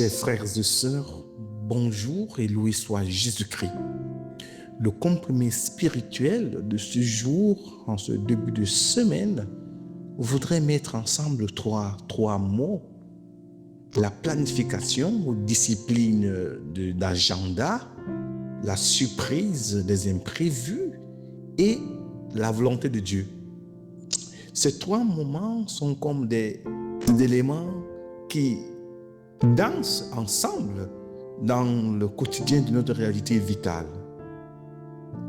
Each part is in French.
Chers frères et sœurs, bonjour et loué soit Jésus-Christ. Le comprimé spirituel de ce jour, en ce début de semaine, voudrait mettre ensemble trois mots. La planification ou discipline d'agenda, la surprise des imprévus et la volonté de Dieu. Ces trois moments sont comme des éléments qui dansent ensemble dans le quotidien de notre réalité vitale.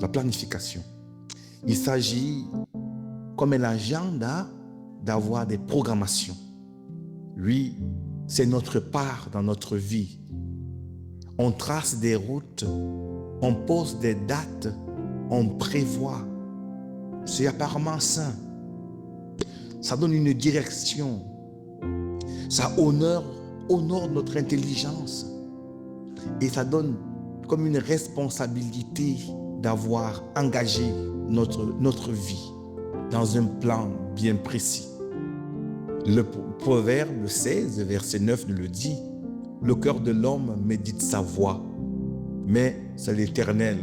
La planification. Il s'agit, comme un agenda, d'avoir des programmations. Oui, c'est notre part dans notre vie. On trace des routes, on pose des dates, on prévoit. C'est apparemment sain. Ça donne une direction. Ça honore notre intelligence. Et ça donne comme une responsabilité d'avoir engagé notre vie dans un plan bien précis. Le proverbe 16, verset 9 nous le dit. Le cœur de l'homme médite sa voie, mais c'est l'Éternel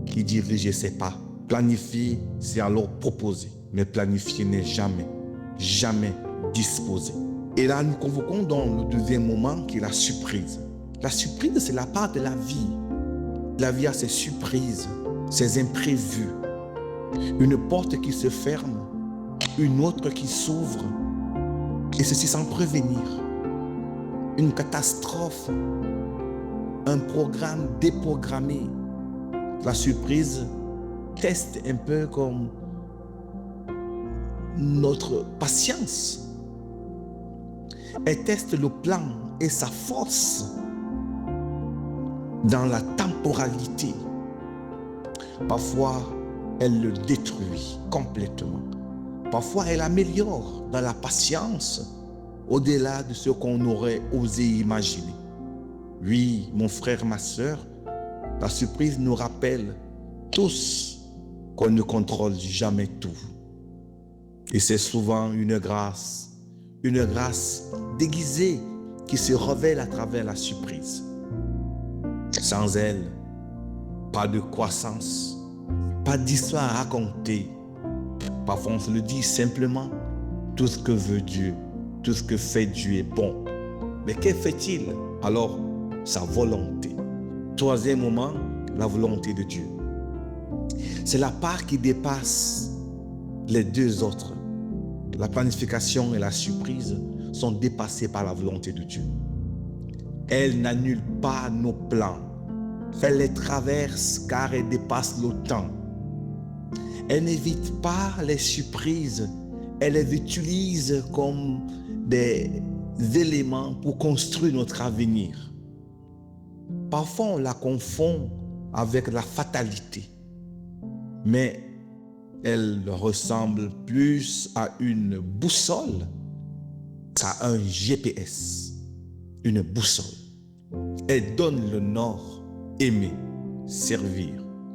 qui dirige ses pas. Planifier, c'est alors proposer, mais planifier n'est jamais disposer. Et là, nous convoquons dans le deuxième moment qui est la surprise. La surprise, c'est la part de la vie. La vie a ses surprises, ses imprévus. Une porte qui se ferme, une autre qui s'ouvre, et ceci sans prévenir. Une catastrophe, un programme déprogrammé. La surprise teste un peu comme notre patience. Elle teste le plan et sa force dans la temporalité. Parfois, elle le détruit complètement. Parfois, elle améliore dans la patience au-delà de ce qu'on aurait osé imaginer. Oui, mon frère, ma sœur, la surprise nous rappelle tous qu'on ne contrôle jamais tout. Et c'est souvent une grâce déguisée qui se révèle à travers la surprise. Sans elle, pas de croissance, pas d'histoire à raconter. Parfois on se le dit simplement, tout ce que veut Dieu, tout ce que fait Dieu est bon. Mais que fait-il? Alors, sa volonté. Troisième moment, la volonté de Dieu. C'est la part qui dépasse les deux autres. La planification et la surprise sont dépassées par la volonté de Dieu. Elle n'annule pas nos plans. Elle les traverse car elle dépasse le temps. Elle n'évite pas les surprises. Elle les utilise comme des éléments pour construire notre avenir. Parfois, on la confond avec la fatalité. Mais elle ressemble plus à une boussole qu'à un GPS. Une boussole. Elle donne le nord, aimer, servir,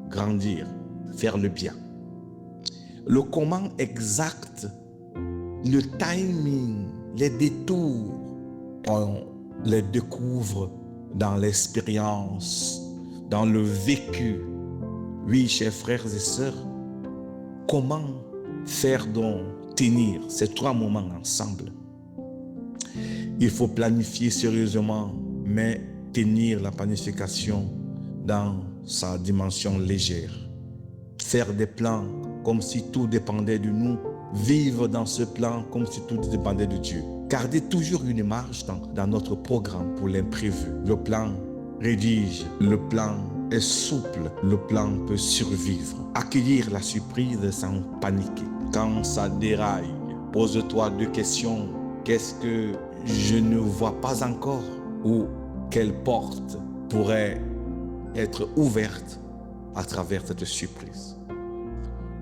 grandir, faire le bien. Le comment exact, le timing, les détours, on les découvre dans l'expérience, dans le vécu. Oui, chers frères et sœurs, comment faire donc tenir ces trois moments ensemble? Il faut planifier sérieusement, mais tenir la planification dans sa dimension légère. Faire des plans comme si tout dépendait de nous. Vivre dans ce plan comme si tout dépendait de Dieu. Garder toujours une marge dans notre programme pour l'imprévu. Le plan rédige, le plan est souple, le plan peut survivre. Accueillir la surprise sans paniquer. Quand ça déraille, pose-toi deux questions. Qu'est-ce que je ne vois pas encore? Ou quelle porte pourrait être ouverte à travers cette surprise?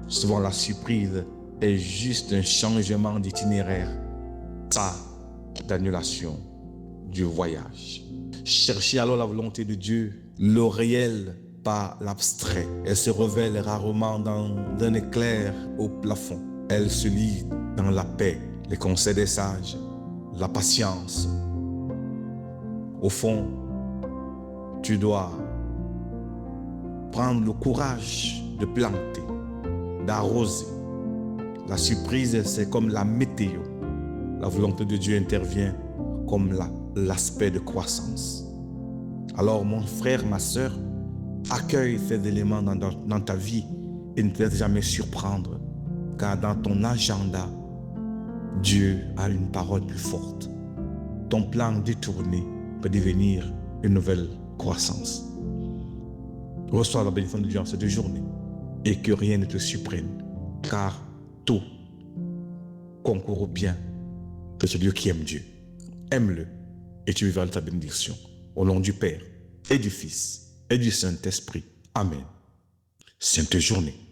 Souvent la surprise est juste un changement d'itinéraire, pas d'annulation du voyage. Cherchez alors la volonté de Dieu, le réel, pas l'abstrait. Elle se révèle rarement d'un éclair au plafond. Elle se lit dans la paix, les conseils des sages, la patience, Au fond, tu dois prendre le courage de planter, d'arroser. La surprise, c'est comme la météo. La volonté de Dieu intervient comme l'aspect de croissance. Alors, mon frère, ma sœur, accueille ces éléments dans ta vie et ne te laisse jamais surprendre, car dans ton agenda, Dieu a une parole plus forte. Ton plan détourné peut devenir une nouvelle croissance. Reçois la bénédiction de Dieu en cette journée et que rien ne te surprenne, car tout concourt au bien de ce Dieu qui aime Dieu. Aime-le et tu vivras de ta bénédiction. Au nom du Père et du Fils et du Saint-Esprit. Amen. Sainte journée.